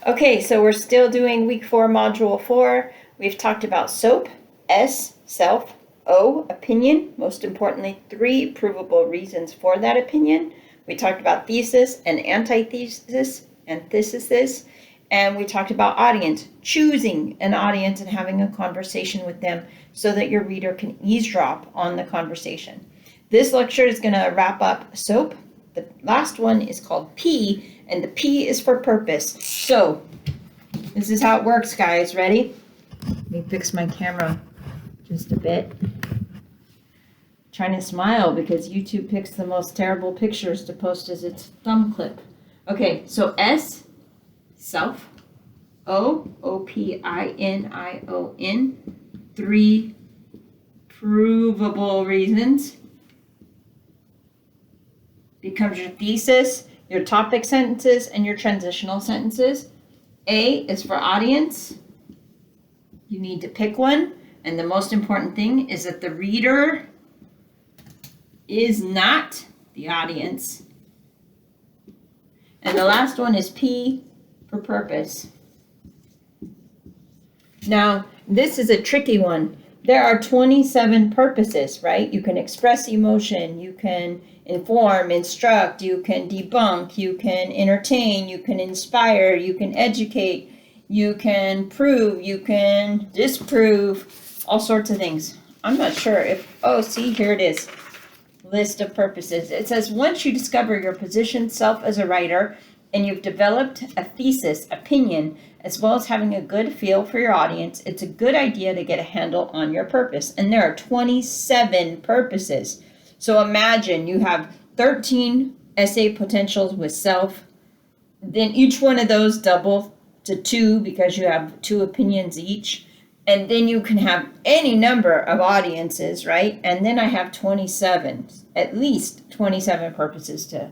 Okay, so we're still doing week 4, module 4. We've talked about SOAP, S, self, O, opinion, most importantly, 3 provable reasons for that opinion. We talked about thesis and antithesis, antithesis, and we talked about audience, choosing an audience and having a conversation with them so that your reader can eavesdrop on the conversation. This lecture is going to wrap up SOAP. The last one is called P, and the P is for purpose. So this is how it works, guys. Ready? Let me fix my camera just a bit. Trying to smile because YouTube picks the most terrible pictures to post as its thumb clip. Okay, so S, self. O, O-P-I-N-I-O-N. 3 provable reasons. Becomes your thesis, your topic sentences, and your transitional sentences. A is for audience. You need to pick one. And the most important thing is that the reader is not the audience. And the last one is P for purpose. Now, this is a tricky one. There are 27 purposes, right? You can express emotion, you can inform, instruct, you can debunk, you can entertain, you can inspire, you can educate, you can prove, you can disprove, all sorts of things. I'm not sure if, see, here it is. List of purposes. It says, once you discover your position self as a writer and you've developed a thesis, opinion, as well as having a good feel for your audience, it's a good idea to get a handle on your purpose. And there are 27 purposes. So imagine you have 13 essay potentials with self, then each one of those double to 2 because you have 2 opinions each. And then you can have any number of audiences, right? And then I have 27, at least 27 purposes to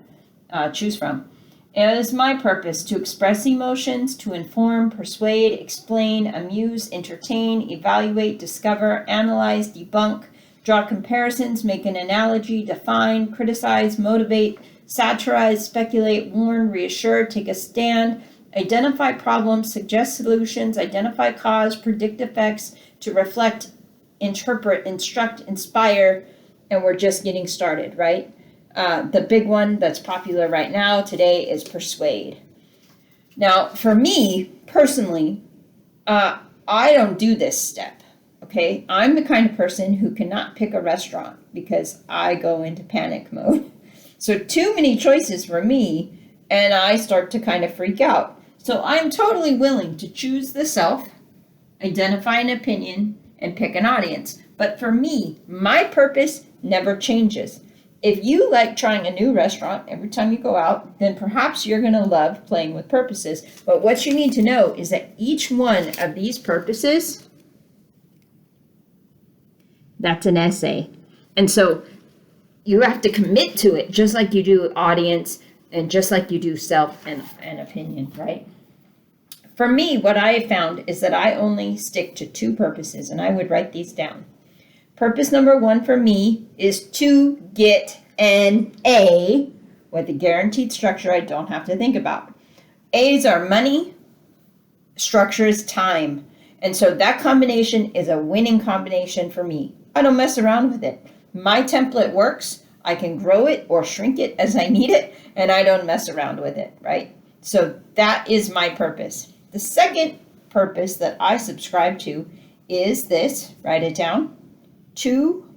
choose from. It is my purpose to express emotions, to inform, persuade, explain, amuse, entertain, evaluate, discover, analyze, debunk, draw comparisons, make an analogy, define, criticize, motivate, satirize, speculate, warn, reassure, take a stand, identify problems, suggest solutions, identify cause, predict effects, to reflect, interpret, instruct, inspire, and we're just getting started, right? The big one that's popular right now today is persuade. Now, for me, personally, I don't do this step, okay? I'm the kind of person who cannot pick a restaurant because I go into panic mode. So too many choices for me, and I start to kind of freak out. So I'm totally willing to choose the self, identify an opinion, and pick an audience. But for me, my purpose never changes. If you like trying a new restaurant every time you go out, then perhaps you're going to love playing with purposes. But what you need to know is that each one of these purposes, that's an essay. And so you have to commit to it, just like you do audience and just like you do self and opinion, right? For me, what I have found is that I only stick to 2 purposes, and I would write these down. Purpose number 1 for me is to get an A with a guaranteed structure I don't have to think about. A's are money, structure is time. And so that combination is a winning combination for me. I don't mess around with it. My template works. I can grow it or shrink it as I need it, and I don't mess around with it, right? So that is my purpose. The second purpose that I subscribe to is this, write it down, to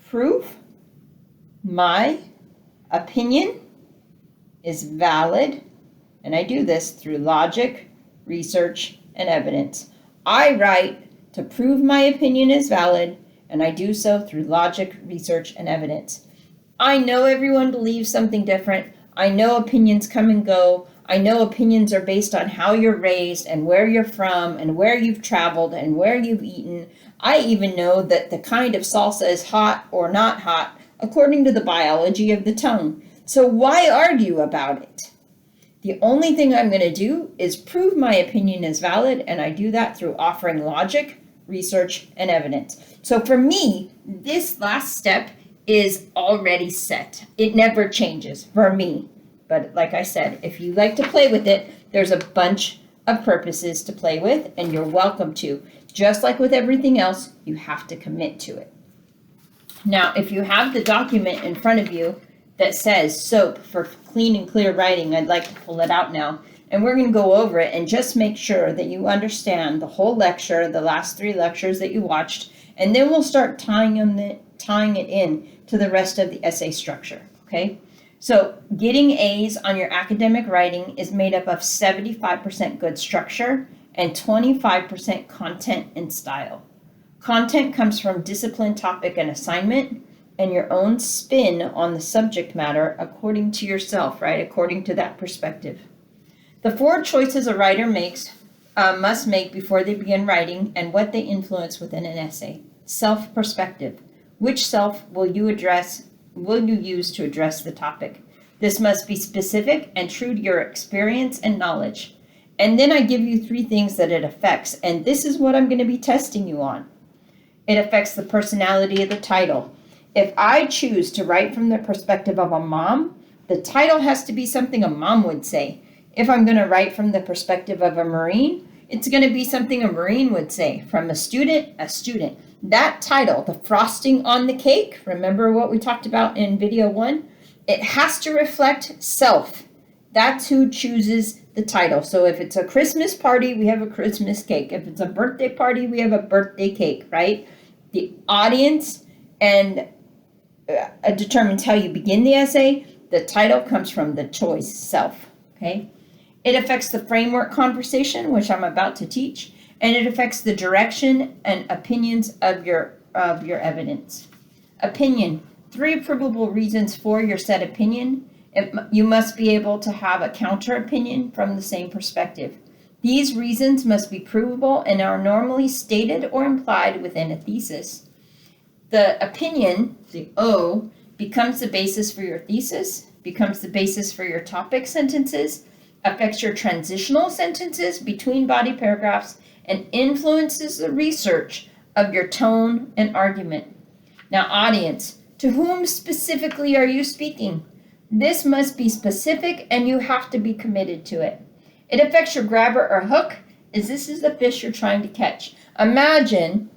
prove my opinion is valid, and I do this through logic, research, and evidence. I write to prove my opinion is valid, and I do so through logic, research, and evidence. I know everyone believes something different. I know opinions come and go. I know opinions are based on how you're raised and where you're from and where you've traveled and where you've eaten. I even know that the kind of salsa is hot or not hot according to the biology of the tongue. So why argue about it? The only thing I'm going to do is prove my opinion is valid, and I do that through offering logic, research, and evidence. So for me, this last step is already set. It never changes for me. But like I said, if you like to play with it, there's a bunch of purposes to play with, and you're welcome to. Just like with everything else, you have to commit to it. Now, if you have the document in front of you that says SOAP for clean and clear writing, I'd like to pull it out now. And we're going to go over it and just make sure that you understand the whole lecture, the last 3 lectures that you watched, and then we'll start tying it in to the rest of the essay structure, okay? So getting A's on your academic writing is made up of 75% good structure and 25% content and style. Content comes from discipline, topic, and assignment, and your own spin on the subject matter according to yourself, right? According to that perspective. The 4 choices a writer must make before they begin writing and what they influence within an essay. Self-perspective. Which self will you use to address the topic? This must be specific and true to your experience and knowledge. And then I give you 3 things that it affects, and this is what I'm going to be testing you on. It affects the personality of the title. If I choose to write from the perspective of a mom, the title has to be something a mom would say. If I'm going to write from the perspective of a Marine, it's going to be something a Marine would say. From a student, a student. That title, the frosting on the cake, remember what we talked about in video 1? It has to reflect self. That's who chooses the title. So if it's a Christmas party, we have a Christmas cake. If it's a birthday party, we have a birthday cake, right? The audience and determines how you begin the essay. The title comes from the choice, self, okay? It affects the framework conversation, which I'm about to teach, and it affects the direction and opinions of your evidence. Opinion, 3 provable reasons for your said opinion. You must be able to have a counter opinion from the same perspective. These reasons must be provable and are normally stated or implied within a thesis. The opinion, the O, becomes the basis for your thesis, becomes the basis for your topic sentences, affects your transitional sentences between body paragraphs, and influences the research of your tone and argument. Now, audience, to whom specifically are you speaking? This must be specific and you have to be committed to it. It affects your grabber or hook, as this is the fish you're trying to catch. Imagine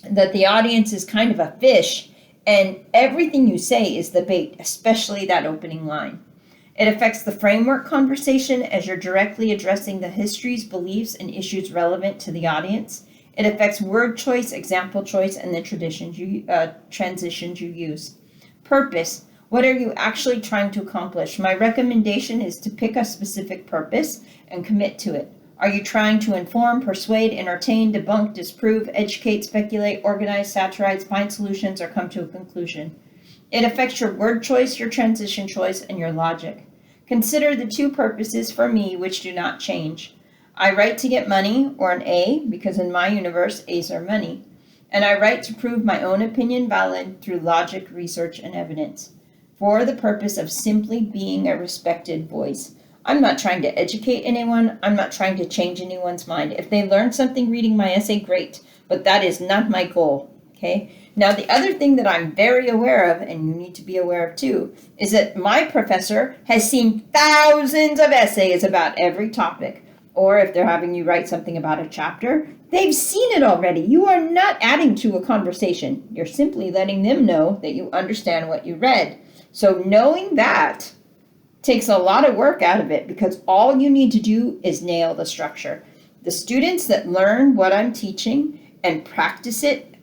that the audience is kind of a fish and everything you say is the bait, especially that opening line. It affects the framework conversation as you're directly addressing the histories, beliefs, and issues relevant to the audience. It affects word choice, example choice, and the transitions you use. Purpose. What are you actually trying to accomplish? My recommendation is to pick a specific purpose and commit to it. Are you trying to inform, persuade, entertain, debunk, disprove, educate, speculate, organize, satirize, find solutions, or come to a conclusion? It affects your word choice, your transition choice, and your logic. Consider the 2 purposes for me which do not change. I write to get money, or an A, because in my universe, A's are money. And I write to prove my own opinion valid through logic, research, and evidence, for the purpose of simply being a respected voice. I'm not trying to educate anyone. I'm not trying to change anyone's mind. If they learn something reading my essay, great, but that is not my goal, okay? Now, the other thing that I'm very aware of, and you need to be aware of too, is that my professor has seen thousands of essays about every topic. Or if they're having you write something about a chapter, they've seen it already. You are not adding to a conversation. You're simply letting them know that you understand what you read. So knowing that takes a lot of work out of it, because all you need to do is nail the structure. The students that learn what I'm teaching and practice it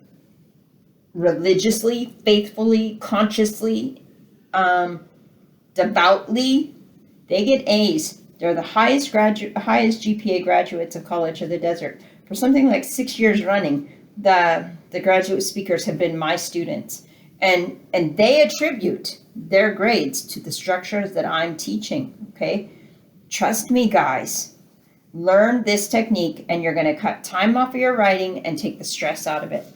religiously, faithfully, consciously, devoutly, they get A's. They're the highest GPA graduates of College of the Desert. For something like 6 years running, the graduate speakers have been my students. And they attribute their grades to the structures that I'm teaching, okay? Trust me, guys. Learn this technique and you're going to cut time off of your writing and take the stress out of it.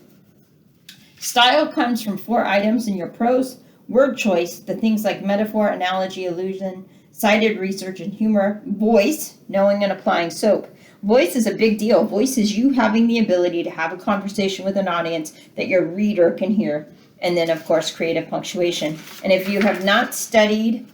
Style comes from 4 items in your prose. Word choice, the things like metaphor, analogy, allusion, cited research, and humor. Voice, knowing and applying SOAP. Voice is a big deal. Voice is you having the ability to have a conversation with an audience that your reader can hear. And then, of course, creative punctuation. And if you have not studied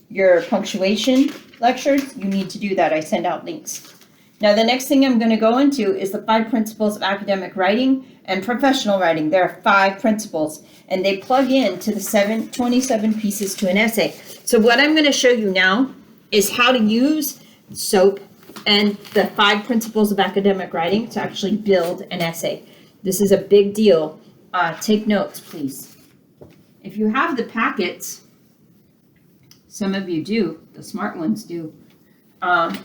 your punctuation lectures, you need to do that. I send out links. Now, the next thing I'm going to go into is the 5 principles of academic writing and professional writing. There are 5 principles, and they plug into the 27 pieces to an essay. So what I'm going to show you now is how to use SOAP and the 5 principles of academic writing to actually build an essay. This is a big deal. Take notes, please. If you have the packets, some of you do, the smart ones do.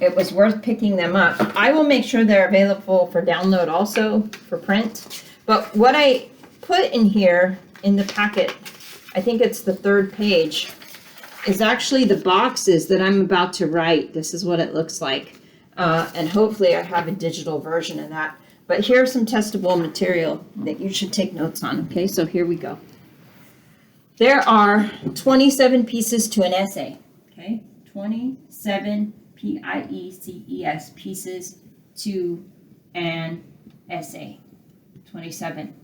It was worth picking them up. I will make sure they're available for download also for print. But what I put in here in the packet, I think it's the 3rd page, is actually the boxes that I'm about to write. This is what it looks like. And hopefully I have a digital version of that. But here's some testable material that you should take notes on. Okay, so here we go. There are 27 pieces to an essay. Okay, 27 PIECES pieces to an essay. 27.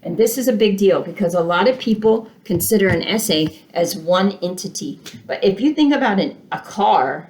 And this is a big deal because a lot of people consider an essay as one entity. But if you think about a car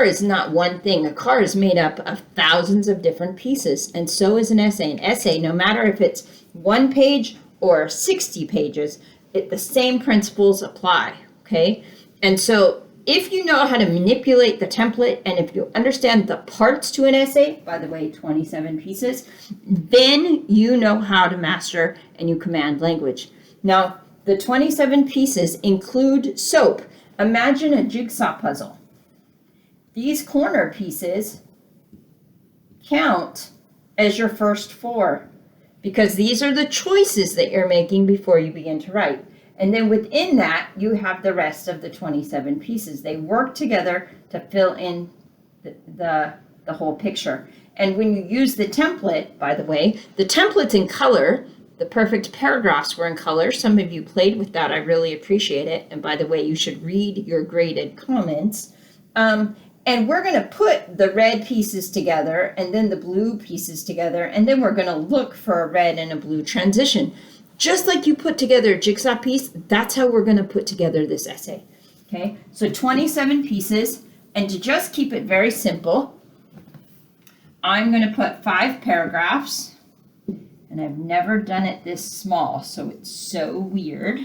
is not one thing. A car is made up of thousands of different pieces, and so is an essay. An essay, no matter if it's 1 page or 60 pages, the same principles apply, okay? And so if you know how to manipulate the template, and if you understand the parts to an essay, by the way, 27 pieces, then you know how to master and you command language. Now, the 27 pieces include SOAP. Imagine a jigsaw puzzle. These corner pieces count as your first 4 because these are the choices that you're making before you begin to write. And then within that, you have the rest of the 27 pieces. They work together to fill in the whole picture. And when you use the template, by the way, the template's in color. The perfect paragraphs were in color. Some of you played with that. I really appreciate it. And by the way, you should read your graded comments. And we're going to put the red pieces together and then the blue pieces together. And then we're going to look for a red and a blue transition. Just like you put together a jigsaw piece, that's how we're going to put together this essay. Okay, so 27 pieces. And to just keep it very simple, I'm going to put 5 paragraphs. And I've never done it this small, so it's so weird.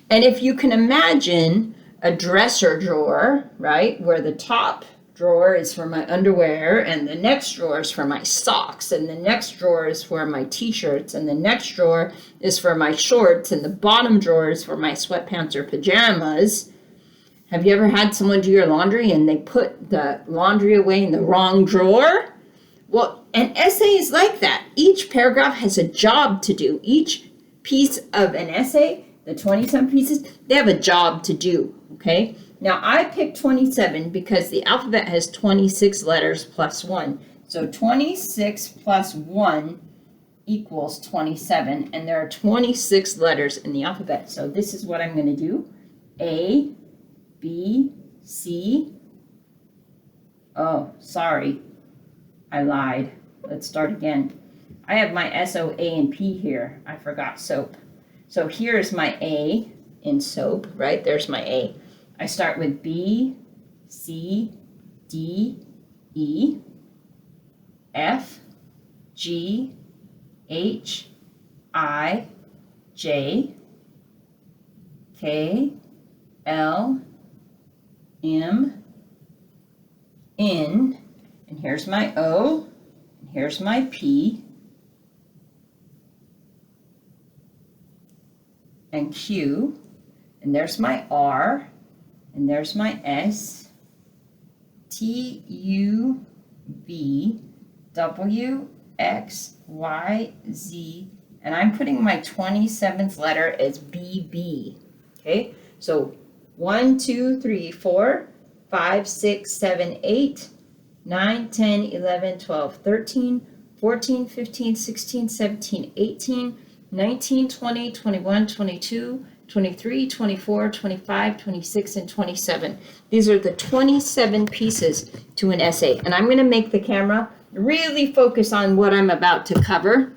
And if you can imagine a dresser drawer, right, where the top drawer is for my underwear, and the next drawer is for my socks, and the next drawer is for my t-shirts, and the next drawer is for my shorts, and the bottom drawer is for my sweatpants or pajamas. Have you ever had someone do your laundry and they put the laundry away in the wrong drawer? Well, an essay is like that. Each paragraph has a job to do. Each piece of an essay, the 27 pieces, they have a job to do, okay? Now, I picked 27 because the alphabet has 26 letters plus 1. So 26 plus 1 equals 27, and there are 26 letters in the alphabet. So this is what I'm going to do. A, B, C. Oh, sorry. I lied. Let's start again. I have my S, O, A, and P here. I forgot SOAP. So here's my A in SOAP, right? There's my A. I start with B, C, D, E, F, G, H, I, J, K, L, M, N, and here's my O, and here's my P, and Q, and there's my R, and there's my S, T, U, V, W, X, Y, Z, and I'm putting my 27th letter as BB, okay? So 1, 2, 3, 4, 5, 6, 7, 8, 9, 10, 11, 12, 13, 14, 15, 16, 17, 18, 19, 20, 21, 22, 23, 24, 25, 26, and 27. These are the 27 pieces to an essay. And I'm going to make the camera really focus on what I'm about to cover.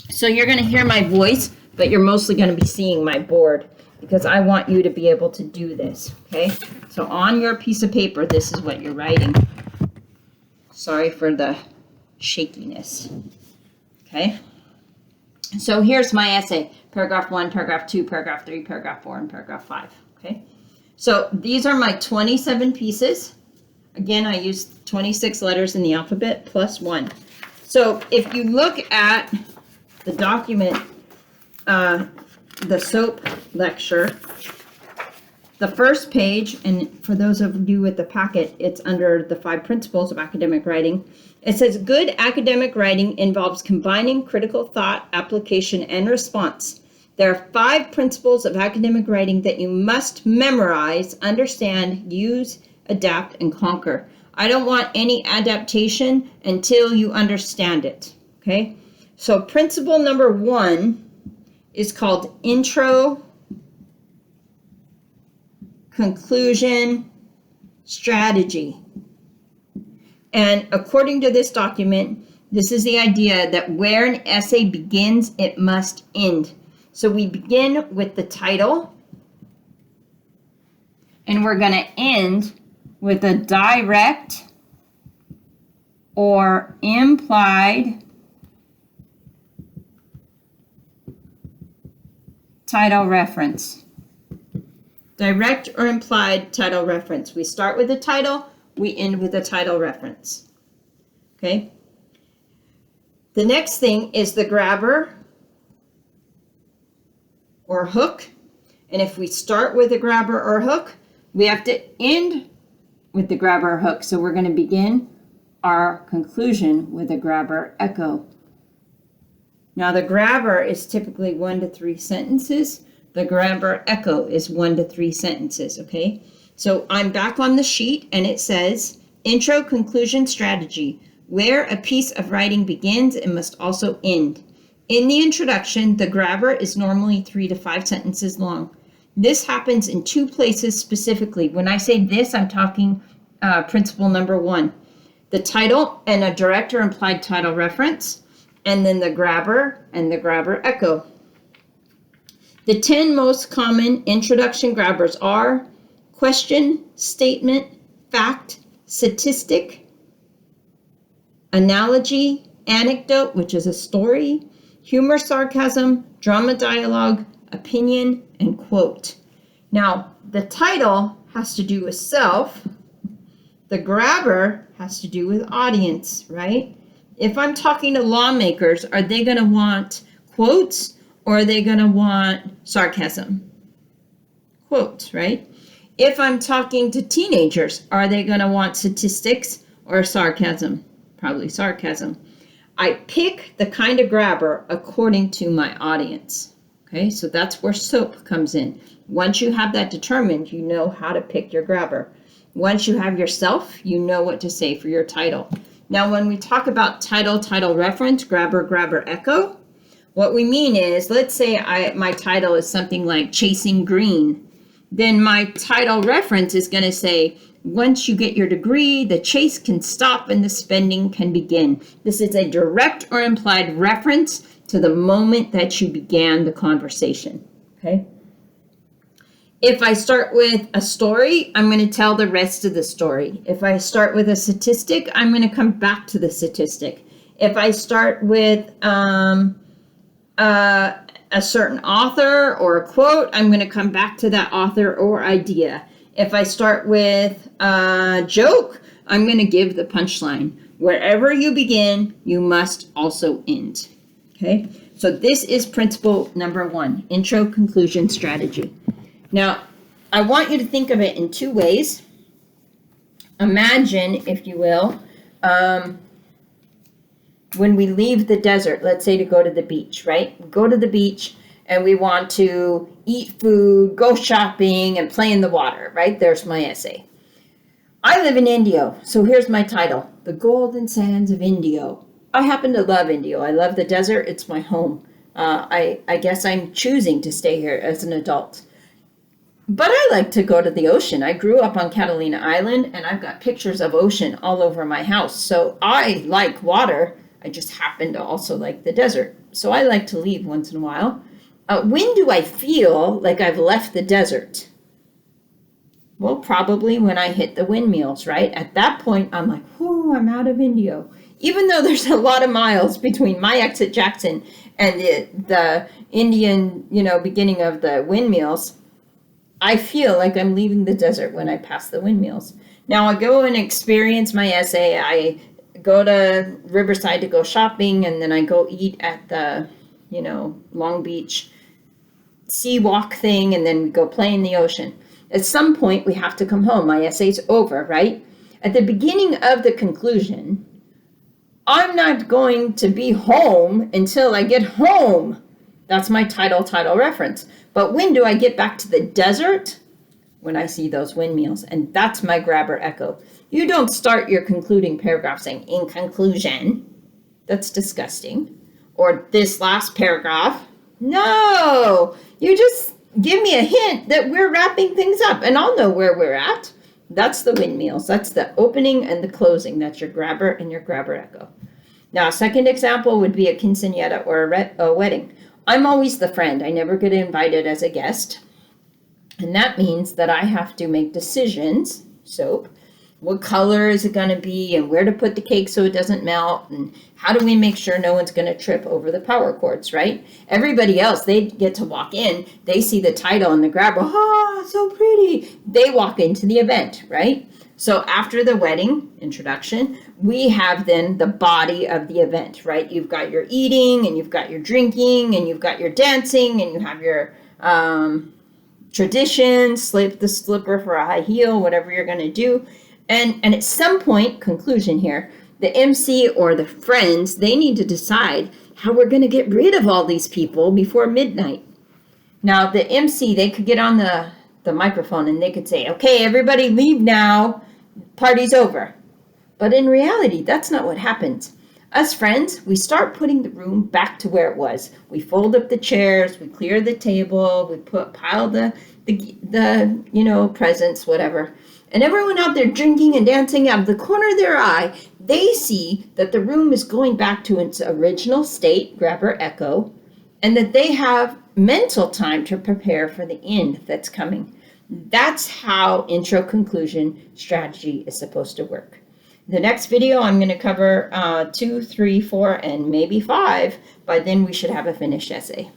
So you're going to hear my voice, but you're mostly going to be seeing my board. because I want you to be able to do this, okay? So on your piece of paper, this is what you're writing. Sorry for the shakiness, okay? So here's my essay, paragraph 1, paragraph 2, paragraph 3, paragraph 4, and paragraph 5, okay? So these are my 27 pieces. Again, I used 26 letters in the alphabet plus 1. So if you look at the document, the SOAP lecture, the first page, and for those of you with the packet, it's under the 5 principles of academic writing. It says, good academic writing involves combining critical thought, application, and response. There are 5 principles of academic writing that you must memorize, understand, use, adapt, and conquer. I don't want any adaptation until you understand it, okay? So principle number 1 is called intro, conclusion, strategy. And according to this document, this is the idea that where an essay begins, it must end. So we begin with the title, and we're going to end with a direct or implied title reference. Direct or implied title reference. We start with the title, we end with a title reference. Okay? The next thing is the grabber or hook. And if we start with a grabber or hook, we have to end with the grabber or hook. So we're going to begin our conclusion with a grabber echo. Now the grabber is typically 1 to 3 sentences. The grabber echo is 1 to 3 sentences, okay? So I'm back on the sheet and it says, intro, conclusion, strategy. Where a piece of writing begins, it must also end. In the introduction, the grabber is normally 3 to 5 sentences long. This happens in 2 places specifically. When I say this, I'm talking principle number 1. The title and a direct or implied title reference, and then the grabber and the grabber echo. The 10 most common introduction grabbers are question, statement, fact, statistic, analogy, anecdote, which is a story, humor, sarcasm, drama, dialogue, opinion, and quote. Now, the title has to do with self. The grabber has to do with audience, right? If I'm talking to lawmakers, are they going to want quotes or are they going to want sarcasm? Quotes, right? If I'm talking to teenagers, are they going to want statistics or sarcasm? Probably sarcasm. I pick the kind of grabber according to my audience. Okay, so that's where SOAP comes in. Once you have that determined, you know how to pick your grabber. Once you have yourself, you know what to say for your title. Now, when we talk about title, title reference, grabber, grabber, echo, what we mean is, let's say my title is something like Chasing Green. Then my title reference is going to say, once you get your degree, the chase can stop and the spending can begin. This is a direct or implied reference to the moment that you began the conversation, okay? If I start with a story, I'm going to tell the rest of the story. If I start with a statistic, I'm going to come back to the statistic. If I start with a certain author or a quote, I'm going to come back to that author or idea. If I start with a joke, I'm going to give the punchline. Wherever you begin, you must also end. Okay, so this is principle number 1, intro, conclusion, strategy. Now, I want you to think of it in 2 ways. Imagine, if you will, when we leave the desert, let's say to go to the beach, right? We go to the beach and we want to eat food, go shopping, and play in the water, right? There's my essay. I live in Indio, so here's my title, The Golden Sands of Indio. I happen to love Indio. I love the desert. It's my home. I guess I'm choosing to stay here as an adult. But I like to go to the ocean. I grew up on Catalina Island, and I've got pictures of ocean all over my house. So I like water. I just happen to also like the desert. So I like to leave once in a while. When do I feel like I've left the desert? Well, probably when I hit the windmills, right? At that point, I'm like, whoo, I'm out of Indio. Even though there's a lot of miles between my exit Jackson and the Indian, beginning of the windmills, I feel like I'm leaving the desert when I pass the windmills. Now I go and experience my essay. I go to Riverside to go shopping, and then I go eat at the, Long Beach sea walk thing, and then we go play in the ocean. At some point, we have to come home. My essay's over, right? At the beginning of the conclusion, I'm not going to be home until I get home. That's my title reference. But when do I get back to the desert? When I see those windmills. And that's my grabber echo. You don't start your concluding paragraph saying, in conclusion. That's disgusting. Or this last paragraph. No, you just give me a hint that we're wrapping things up, and I'll know where we're at. That's the windmills. That's the opening and the closing. That's your grabber and your grabber echo. Now, a second example would be a quinceañera or a wedding. I'm always the friend. I never get invited as a guest. And that means that I have to make decisions. Soap. What color is it going to be, and where to put the cake so it doesn't melt, and how do we make sure no one's going to trip over the power cords, right? Everybody else, they get to walk in, they see the title and the grabber, so pretty. They walk into the event, right? So after the wedding introduction, we have then the body of the event, right? You've got your eating, and you've got your drinking, and you've got your dancing, and you have your tradition, slip the slipper for a high heel, whatever you're going to do. And at some point, conclusion here, the MC or the friends, they need to decide how we're going to get rid of all these people before midnight. Now, the MC, they could get on the microphone and they could say, okay, everybody leave now, party's over. But in reality, that's not what happens. Us friends, we start putting the room back to where it was. We fold up the chairs, we clear the table, we pile the presents, whatever. And everyone out there drinking and dancing, out of the corner of their eye, they see that the room is going back to its original state, grabber echo, and that they have mental time to prepare for the end that's coming. That's how intro conclusion strategy is supposed to work. The next video, I'm going to cover 2, 3, 4, and maybe 5. By then, we should have a finished essay.